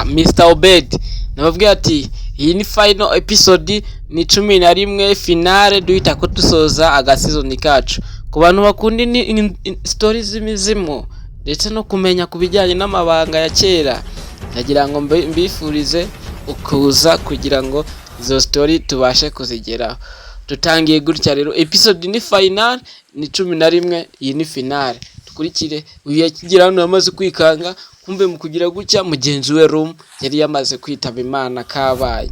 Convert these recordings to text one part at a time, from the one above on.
Mr. Obed nababwiye ati iyi ni final episode, ni 11 finale duhita ko dusoza agasizoni kacu. Ku bantu bakunda stories z'imizimu ndetse no kumenya kubijyanye n'amabanga ya kera, nagira ngo mbifurize ukuza kugira ngo izo story tubashe kuzigeraho. Tutangiye gutya rero, episode ni final, ni 11, iyi ni finale. Tukurikire uyu yakigira hano yamaze kwikanga, kumbe mu kugira gutya mugenzi we Room yari yamaze kwitaba Imana kabaye.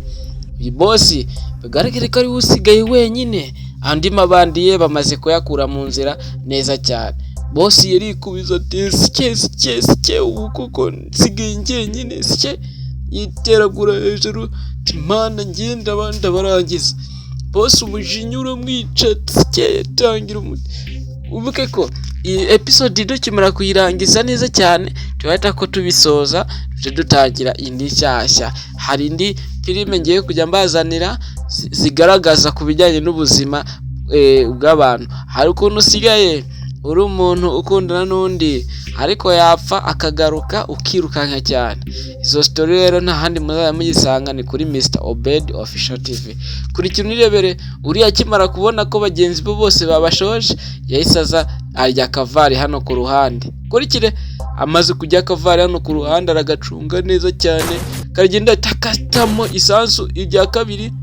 Uyu boss bigaragara ko ari usigaye wenyine, andi mabandi ye bamaze kuyakura mu nzira neza cyane. Boss yari kubiza ati sike ubu koko nsigaye njyenyine, sike yiteragura hejuru timana ngenda abandi barangiza. Boss umujinyura mwica sike tangira ubuke ko iyi episode dukimara kuyirangiza neza cyane, tuhita ko tubisoza tuje dutangira indi nshyashya. Hari indi filime ngiye kujya mbazanira zigaragaza kubijyanye n'ubuzima bw'abantu. Hari ukuntu usigaye uri umuntu ukundana n'undi ariko yapfa akagaruka ukirukanka cyane. Izo story rero nta handi muzayisanga, ni kuri Mr. Obed Official TV. Kuri kintu nirebere, uriya akimara kubona ko bagenzi be bose babashoje, yahise aza arya kavari hano ku ruhande. Kurikire amaze kujya kavari hano ku ruhande aragacunga neza cyane, karagenda takatamo isansu irya kabiri,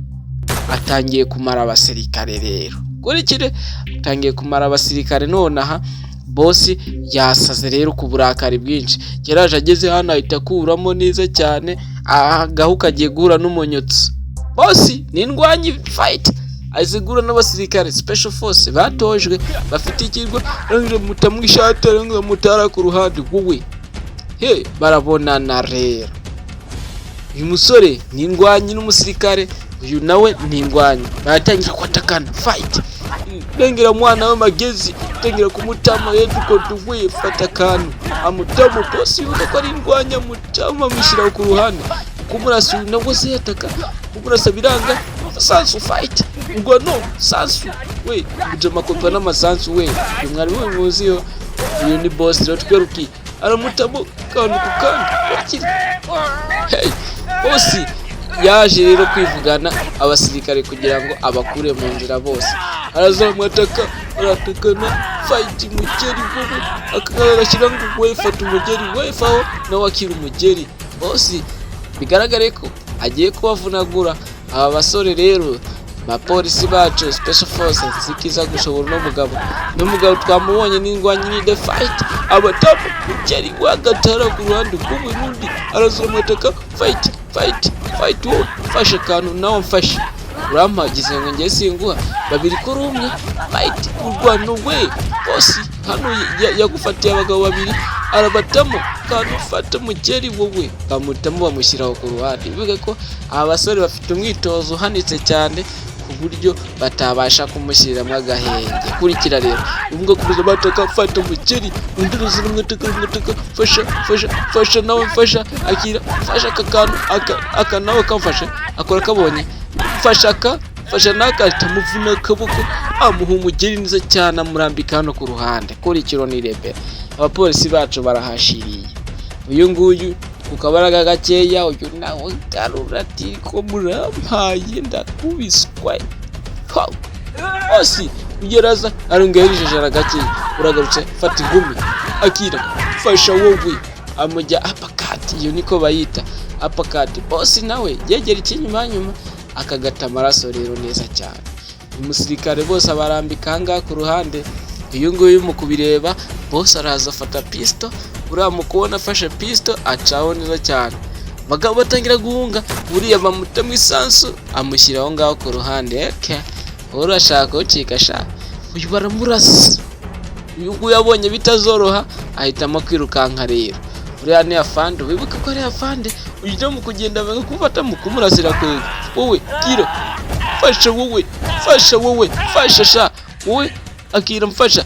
atangiye kumara abasirikare rero. Kurikire atangiye kumara abasirikare, nonaha boss yasaze rero ku burakari bwinshi. Yaraje ageze hano ahita kuramo neza cyane, agahu kagiye guhura n'umunyotsi. Boss ni indwanyi fight, azigura n'abasirikare special force batojwe bafite ikirwa, rangira mutamwishate rangira mutara ku ruhande wowe. Barabonana rero. Uyu musore ni indwanyi n'umusirikare, uyu nawe ni indwanyi, baratangira kwatakana fight. Rengira mwana we magezi, tengira kumutama yetu ko tuvuye fata kanu amutamo. Boss yuko ko ari indwanya mutama mishira ku ruhande, kumurasa nabwo se yataka, kumurasa biranga sansu fight ngo no sansu we ujama kopa n'amasansu we. Umwari we muziyo, uyu ni boss rero tweruki aramutamo kantu ku kandi. Boss yaje rero kwivugana abasirikare kugira ngo abakure mu nzira bose. Arazamwataka, aratakana fight mugeri gogo, akagashyira ngo we fata umugeri we faho nawe akira umugeri. Boss bigaragare ko agiye kubavunagura aba basore rero. Bapolisi bacu special forces zikiza gushobora n'umugabo twamubonye n'indwanyi ni the fight, abatapu mugeri wagatara ku ruhande rw'uburundi. Arazamwataka fight wo fasha kantu nawe mfashe urampagize ngo ngiye singuha babiri ko rumwe fight urwano we. Boss hano yagufatiye abagabo babiri, arabatamo kantu fata mugeri wowe, bamutamo bamushyiraho ku ruhande. Bivuga ko aba basore bafite umwitozo uhanitse cyane ku buryo batabasha kumushyiramo agahenge. Kurikira rero ubwo kuza bataka fata mugeri, undi ruzimwataka fasha nawe mfasha akira fasha kakantu aka nawe kamfasha akora kabonye fasha nakata muvuna akaboko amuha umugeri neza cyane amurambika hano ku ruhande. Kurikiro ni rebe, abapolisi bacu barahashiriye. Uyu nguyu kukabaraga gakeya, uyu nawe garura ati ko murampaye ndakubiswa. Boss ugeraza arungerejeje aragakeya, uragarutse fata ingumi akira fasha wowe amujya apakati. Iyo niko bayita apakati. Boss nawe yegera ikinyuma akagata amaraso rero neza cyane. Umusirikare bose abarambika hanga ku ruhande. Uyu nguyu mu kubireba, boss araza afata pistol, uramukubona afashe pistol acaho neza cyane. Bagabo batangira guhunga, buriya bamutamo isansu amushyiraho ngaho ku ruhande. Urashaka ucika sha, uyu baramurasa. Uyu yabonye bitazoroha ahitamo kwirukanka rero. Uriya ni afande, wibuka ko ari afande, ujya mu kugenda banga kumfata mu kumurasira kwe. Wowe kiro fasha wowe fasha sha wowe akira mfasha.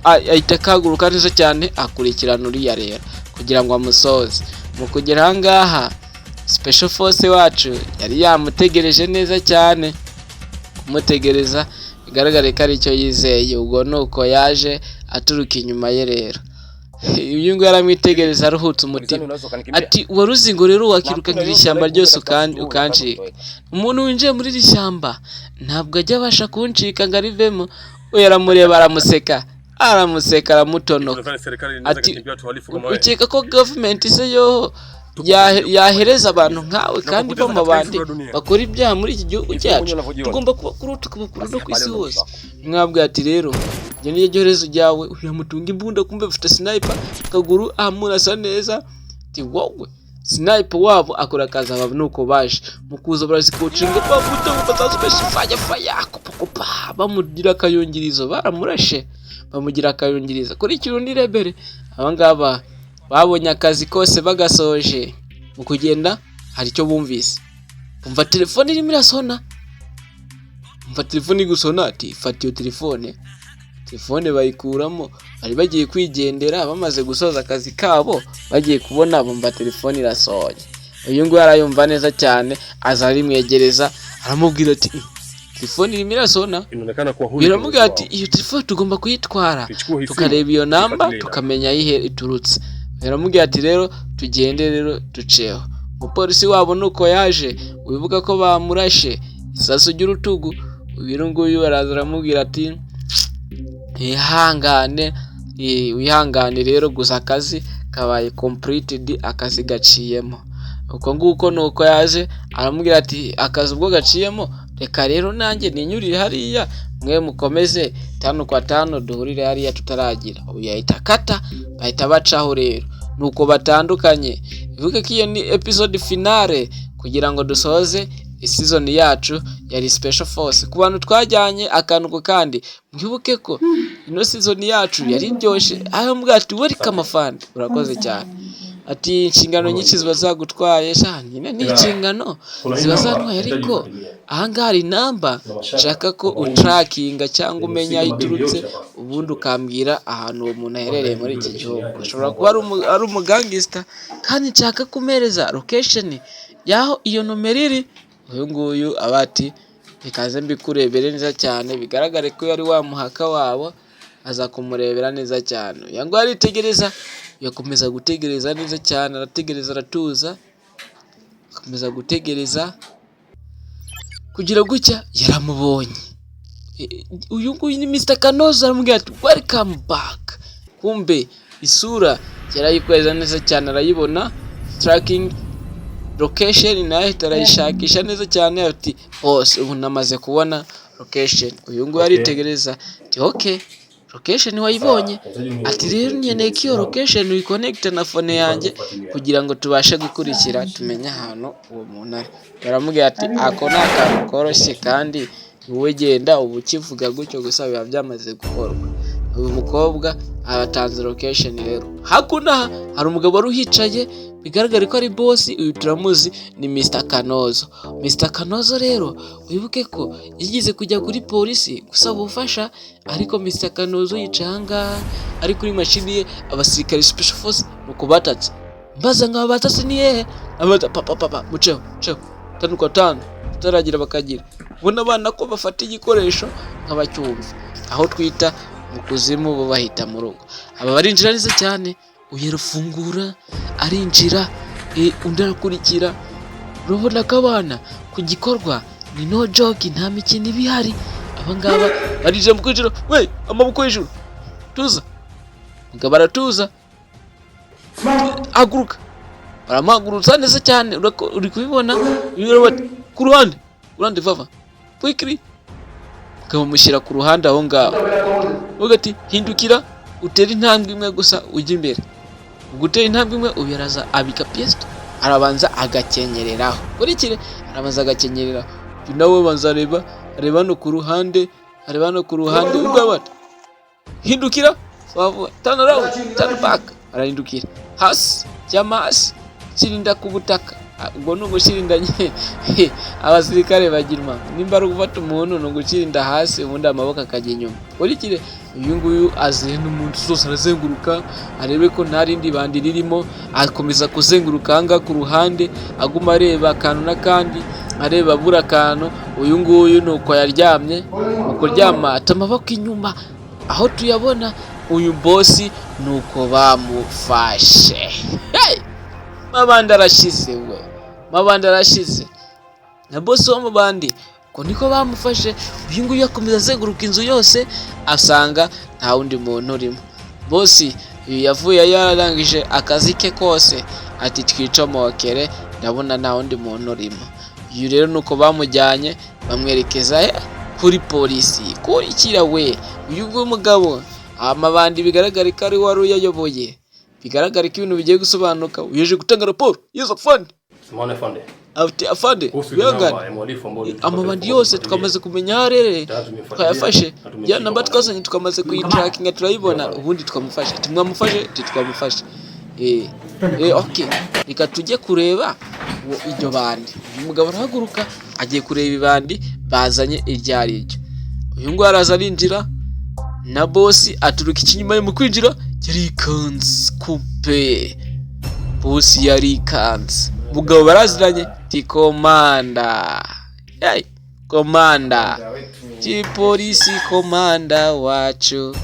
Ahita kaguruka neza cyane akurikirana uriya rero kugira ngo amusoze. Mu kugera ahangaha special force wacu yari yamutegereje neza cyane, kumutegereza bigaragare ko ari cyo yizeye. Ubwo nuko yaje aturuka inyuma ye rero. uyu nguyu aramwitegereza aruhutse umutima ati waruzi ngo rero wakiruka iri shyamba ryose ukancika. Umuntu winjiye muri iri shyamba ntabwo ajya abasha kuncika ngo arivemo. We yaramureba aramuseka aramutonoka ati ukeka ko government se yo yahereza abantu nkawe kandi bo mu bandi bakora ibyaha muri iki gihugu cyacu? Tugomba kuba kuri no ku isi hose. Mwabwe ati rero njye niyo giherezo ryawe uyamutunga imbunda kumbe ufite sniper kaguru amurasa neza. Ati wowe sniper wabo akora akazi aba nuko baje mukuza barazikocinga bavuta batazo faya kupa bamugira akayongirizo baramurashe bamugira akayongiriza kuri kirundi rebere. Abangaba babonye akazi kose bagasoje mu kugenda hari icyo bumvise umva telefone irimo irasona igusona. Ati fata iyo telefone bayikuramo bari bagiye kwigendera bamaze gusoza akazi kabo bagiye kubona bumva telefone irasohoye. Uyu nguyu arayumva neza cyane aza arimwegereza aramubwira ati telefone irimo irasona. Biramubwira ati iyo telefone tugomba kuyitwara tukareba iyo namba tukamenya ihe iturutse. Biramubwira ati rero tugende rero duceho. Umupolisi wabo nuko yaje wibuka ko bamurashe isasu ry'urutugu. Uyu nguyu araza aramubwira ati wihangane rero gusa akazi kabaye completed akazi gaciyemo. Uko nguko nuko yaje aramubwira ati akazi ubwo gaciyemo reka rero nanjye ninyurire hariya mwe mukomeze 5 kwa 5 duhurire hariya tutaragira. Ubu yahita kata bahita bacaho rero nuko batandukanye. Bivuga ko iyo ni episode finale kugira ngo dusoze season yacu yari special force. Ku bantu twajyanye akantu kandi mwibuke ko ino season yacu yari ryoshe. Aho mbwati welcome afande urakoze cyane. Ati inshingano nyinshi ziba zagutwaye nyine ni inshingano ziba zantwaye ariko ahangaha hari namba nshaka ko utrakinga cyangwa umenya iturutse ubundi ukambwira ahantu uwo muntu aherereye muri iki gihugu. Ashobora kuba ari umugangista kandi nshaka kumereza location yaho iyo nomero iri. Uyu nguyu abati bikaze mbikurebere neza cyane bigaragare ko yari wamuhaka wabo aza kumurebera neza cyane. Yango aritegereza yakomeza gutegereza neza cyane arategereza aratuza akomeza gutegereza kugira gucya yaramubonye. Uyu nguyu ni Mr. Kanozo aramubwira ati welcome back. Kumbe isura yarayikweza neza cyane arayibona tracking location nayo tarayishakisha neza cyane ati hose ubu namaze kubona location. Uyu nguyu aritegereza ati okay location wayibonye. Ati rero nkeneye ko iyo location uyiconnect na phone yanjye kugira ngo tubashe gukurikira tumenye ahantu uwo muntu ari. Baramubwira ati ako naka koroshye kandi wowe genda ubu kivuga gutyo gusa biba byamaze gukorwa. Uyu mukobwa abatanze location rero hakuna hari umugabo wari uhicaye bigaragara ko ari boss. Uyu turamuzi ni Mr. Kanozo. Mr. Kanozo rero wibuke ko yigize kujya kuri polisi gusaba ubufasha ariko Mr. Kanozo yicanga ari kuri machine ye abasirikare special force nuko batatse mbaza nk'aba batatse ni hehe abata papa muceho 5 kwa 5 tutaragira bakagira ubona abana ko bafata igikoresho nk'abacyumva aho twita mu kuzimu bo bahita mu rugo. Aba barinjira neza cyane uyerufungura arinjira undi arakurikira. Urabona ko abana ku gikorwa ni no joke nta mikino ibihari. Abangaba barije mu kwinjira we amaboko hejuru tuza mugabo aratuza aguruka baramagurutsa neza cyane uri kubibona ku ruhande vava quickly ukamushyira ku ruhande aho ngaho ugati hindukira utera intambwe imwe gusa ujya imbere. Ugutera intambwe imwe ubiraza abika piesto arabanza agakenyereraho kurikire arabanza agakenyerera nawe banza areba no ku ruhande ugabata hindukira turn around turn back arahindukira hasi jamasi kirinda ku butaka. Ubwo n'ugushyirindanye abasirikare bagirwa nimba ari gufata umuntu no gukirinda hasi ubundi amaboko akajya inyuma. Kurikire uyu nguyu azenda umuntu zose arazenguruka arebe ko nta rindi bandi ririmo akomeza kuzenguruka hanga ku ruhande aguma areba akantu n'akandi areba bura akantu. Uyu nguyu nuko yaryamye mu kuryama atamaboko inyuma aho tuyabona uyu boss nuko bamufashe. Mabandi arashize we, Mabandi arashize na boss w'amabandi ko niko bamufashe. Uyu nguyu yakomeza azenguruka inzu yose asanga nta wundi muntu urimo. Boss yavuye yararangije akazi ke kose ati twicomokere ndabona nta wundi muntu urimo. Uyu rero nuko bamujyanye bamwerekeza kuri polisi. Kurikira we uyu nguyu mugabo amabandi bigaragara ko ari wari uyayoboye, bigaragara ko ibintu bigiye gusobanuka. Uyeje gutanga raporo yezo fund Simone Fonde afande amabandi yose twamaze kumenya harere twayafashe ya namba twazanye tukamaze kuyitrackinga turayibona ubundi twamufashe tumwamufashe twamufashe. Okay reka tujye kureba iryo bandi. Uyu mugabo arahaguruka agiye kureba ibandi bazanye iryari ryo. Uyu ngo araza arinjira na boss aturuka ikinyuma ye mu kwinjira yarikanze kupe. Boss yarikanze mugabo baraziranye ti komanda. Komanda ti polisi komanda wacu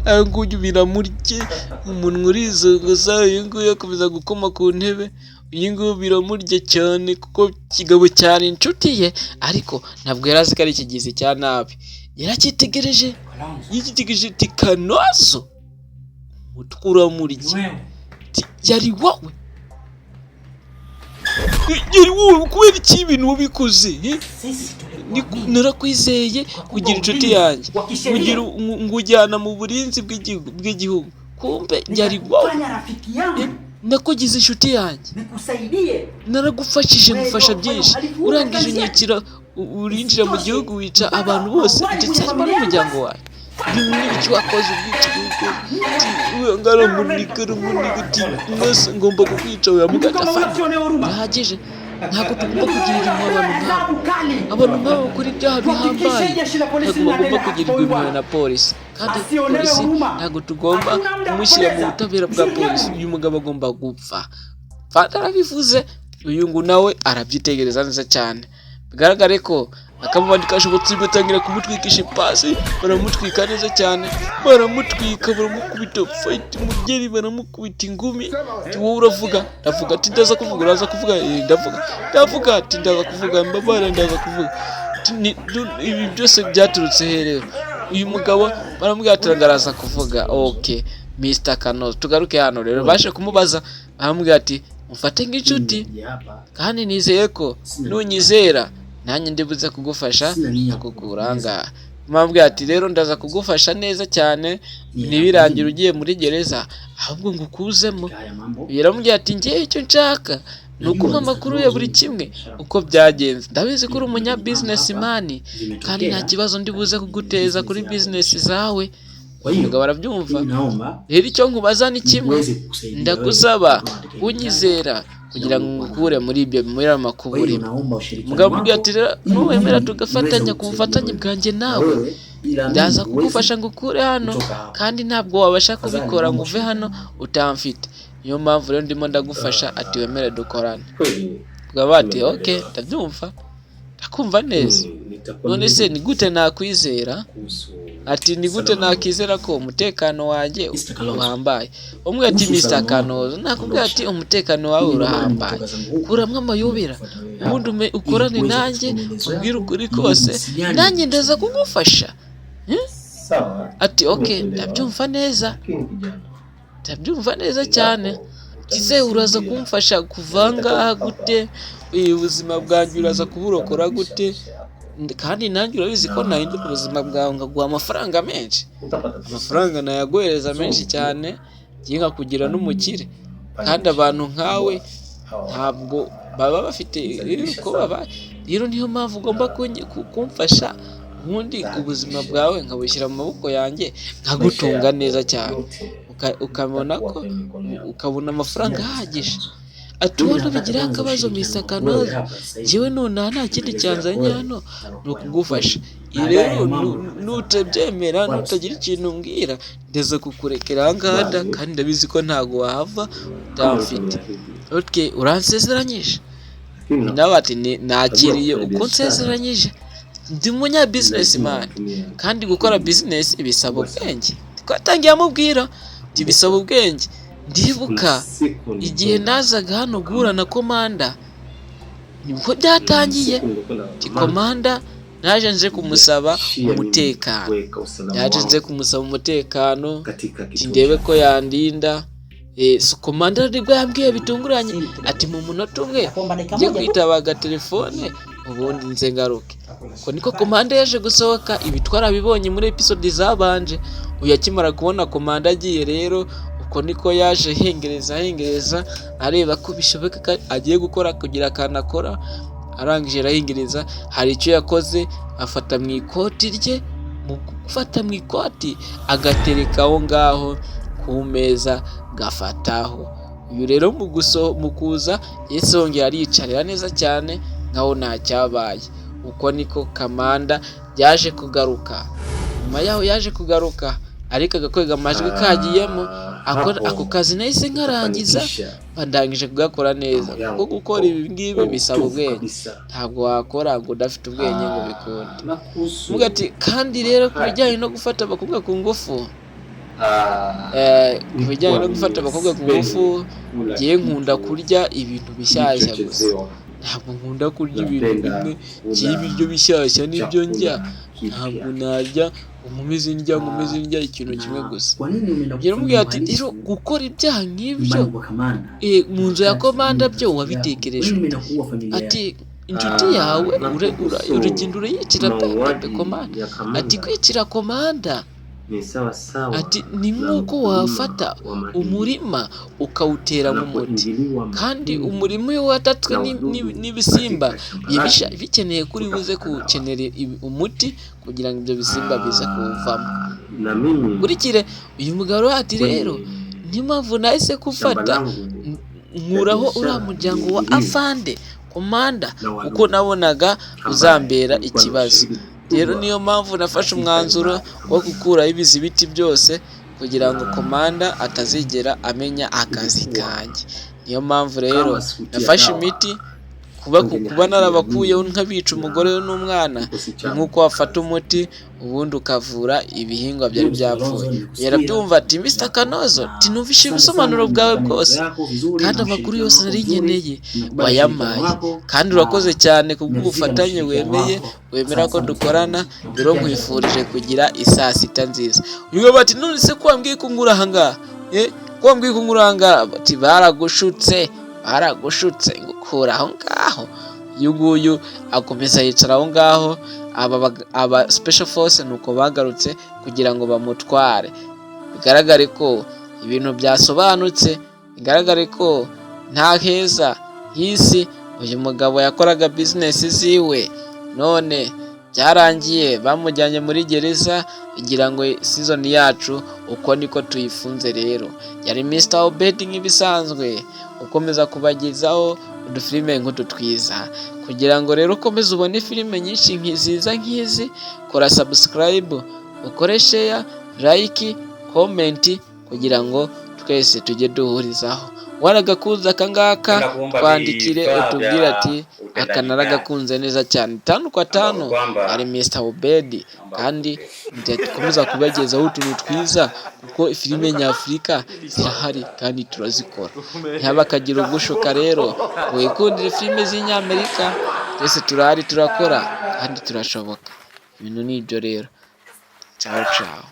anguyu biramurye umunwa urizunguza. Uyu nguyu yakomeza gukoma ku ntebe. Uyu nguyu biramurye cyane kuko kigabo cyane inshuti ye ariko ntabwo yarazi ko ari ikigizi cya nabi. Yarakitegereje yitegereje ti Kanozo mutwura murye yari wowe kubera iki ibintu wabikoze. Narakwizeye kugira inshuti yanjye kugira ngujyana mu burinzi bw'igihugu kumbe yari wowe. Nakugize inshuti yanjye naragufashije ngufasha byinshi urangije unyikira urinjira mu gihugu wica abantu bose ndetse harimo n'umuryango wawe. N'ibiki wakoze ubwica bw'uko ngaramunikara munigati mwese ngomba kukwica we mugatafa bihagije. Ntabwo tugomba kugirira abantu nk'abo bakora ibyaha bihambaye. Ntabwo bagomba kugirirwa impuhwe na polisi kandi polisi ntabwo tugomba kumushyira mu butabera bwa polisi. Uyu mugabo agomba gupfa. Fata arabivuze uyu ngo nawe arabyitegereza neza cyane. Bigaragare ko akamubandi kashobotse gutangira kumutwikisha ipasi. Baramutwika neza cyane, baramutwika baramukubita fight mugeri, baramukubita ingumi. Wowe uravuga ndavuga ati ndaza kuvuga uraza kuvuga ndavuga ati ndaza kuvuga mbabara ndaza kuvuga. Ibi byose byaturutse herero. Uyu mugabo baramubwira ati ndaraza kuvuga. Okay Mr. Kanozo tugaruke hano rero bashe kumubaza baramubwira ati mufate nk'inshuti kandi nizeye ko nunyizera nanjye ndibuze kugufasha kukuranga. Mambwira ati rero ndaza kugufasha neza cyane nibirangira ugiye muri gereza ahubwo ngukuzemo. Yaramubwira ati ngiye icyo nshaka nuko amakuru ya buri kimwe uko byagenze. Ndabizi ko uri umunya businessman kandi nta kibazo ndibuze kuguteza kuri business zawe. Umugabo arabyumva. Rero icyo nkubaza ni kimwe, ndagusaba kunyizera kugira ngo ngukure muri ibyo muri amakuburi. Umugabo ambwira ati nuwemera tugafatanya ku bufatanye bwanjye nawe ndaza kugufasha ngukure hano kandi ntabwo wabasha kubikora ngo uve hano utamfite. Niyo mpamvu rero ndimo ndagufasha ati wemere dukorane. Umugabo ati okay ndabyumva ndakumva neza. None se ni gute nakwizera? Ati ni gute nakizera ko umutekano wanjye uhambaye? Umwe ati Mr. Kanozo nakubwira ati umutekano wawe urahambaye kuramwe amayobera ubundi ukorane nanjye ubwira ukuri kose nanjye ndaza kugufasha. Ati okay ndabyumva neza cyane. Kize uraza kumfasha kuvanga gute ubuzima bwanjye uraza kuburokora gute kandi nanjye urabizi ko nahinduka ubuzima bwawe ngaguha amafaranga menshi. Amafaranga nayaguhereza menshi cyane ngiye kugira n'umukire kandi abantu nkawe ntabwo baba bafite ko baba. Rero niyo mpamvu ugomba kumfasha ubundi ubuzima bwawe nkabushyira mu maboko yanjye nkagutunga neza cyane ukabona ko ukabona amafaranga ahagije. Atubona bigira akabazo Mr. Kanozo jewe none nta kindi cyanzanye hano no kugufasha. Rero nutabyemera nutagira ikintu mbwira ndeza kukurekera ngada kandi ndabizi ko ntago wahava utamfite. Okay uransezeranyije? Nawe ati nakiriye uko nsezeranyije. Ndi umunya businessman kandi gukora business ibisaba ubwenge twatangiye amubwira ati bisaba ubwenge. Ndibuka igihe nazaga hano guhura na komanda nibwo byatangiye. Ati komanda naje nje kumusaba umutekano, yaje nje kumusaba umutekano ndebe ko yandinda. Komanda nibwo yambwiye bitunguranye ati mu munota umwe ngiye kwitabaga telefone ubundi nze ngaruke. Ko niko komanda yaje gusohoka. Ibi twarabibonye muri episode zabanje. Uyakimara kubona komanda agiye rero, uko niko yaje hengereza areba ko bishoboka agiye gukora kugira akantu akora. Arangije arahengereza, hari icyo yakoze, afata mu ikoti rye, mu gufata mu ikoti agatereka aho ngaho ku meza gafataho. Uyu rero mu kuza Yesu yongera ariyicarira neza cyane nkaho nta cyabaye. Uko niko komanda yaje kugaruka. Nyuma yaho yaje kugaruka ariko agakwega amajwi kagiyemo. Ako kazi nahise nkarangiza, bandangije kugakora neza kuko gukora ibi ngibi bisaba ubwenge. Ntabwo wakora ngo udafite ubwenge ngo bikunde. Muga ati kandi rero ku bijyanye no gufata abakobwa ku ngufu, ku bijyanye no gufata abakobwa ku ngufu, ngiye nkunda kurya ibintu bishyashya gusa. Ntabwo nkunda kurya ibintu bimwe by'ibiryo bishyashya n'ibyo ndya. Ntabwo narya umumeze ndya ikintu kimwe gusa. Yaramubwiye ati rero gukora ibyaha nk'ibyo mu nzu ya komanda byo wabitekereje ati inshuti yawe uragenda urayicira pe komanda. Ati kwicira komanda ati ni nk'uko wafata umurima ukawutera mu muti, kandi umurima iyo watatswe n'ibisimba bikeneye kuri buze gukenera umuti kugira ngo ibyo bisimba bize kuwuvamo. Kurikire uyu mugabo ati rero niyo mpamvu nahise gufata nkuraho uriya muryango wa afande komanda kuko nabonaga uzambera ikibazo. Rero niyo mpamvu nafashe umwanzuro wo gukuraho ibizibiti byose kugira ngo komanda atazigera amenya akazi kanjye. Niyo mpamvu rero nafashe imiti. Kuba narabakuyeho nkabica umugore n'umwana, nk'uko wafata umuti ubundi ukavura ibihingwa byari byapfuye. Yarabyumva ati Mr. Kanozo tinumvishe ibisobanuro bwawe bwose kandi amakuru yose nari nkeneye wayamaye, kandi urakoze cyane kubw'ubufatanye wemera ko dukorana. Rero nkwifurije kugira isaa sita nziza. Uyu bati none se ko wambwiye ko ngura ahangaha ko wambwiye ko ngura ahangaha? Bati baragushutse ngukura aho ngaho. Uyu nguyu akomeza yicara aho ngaho. Aba special force nuko bagarutse kugira ngo bamutware. Bigaragare ko ibintu byasobanutse, bigaragare ko nta heza hisi uyu mugabo yakoraga business ziwe, none byarangiye bamujyanye muri gereza. Igira ngo season yacu uko niko tuyifunze. Rero yari Mr. Obedi nk'ibisanzwe ukomeza kubagezaho udufilime nk'utu twiza. Kugira ngo rero ukomeze ubone filime nyinshi nziza nk'izi, kora subscribe, ukore share, like, comment kugira ngo twese tujye duhurizaho. Waragakunze akangaka twandikire utubwire ati aka naragakunze neza cyane. 5 kwa 5 ari Mr. Obedi, kandi ndakomeza kubagezaho utuntu twiza kuko filime nyafurika zirahari kandi turazikora. Ntibakagira ubushuka rero wikundire filime z'Inyamerika. Twese turahari turakora kandi turashoboka. Ibintu nibyo rero. Ciao.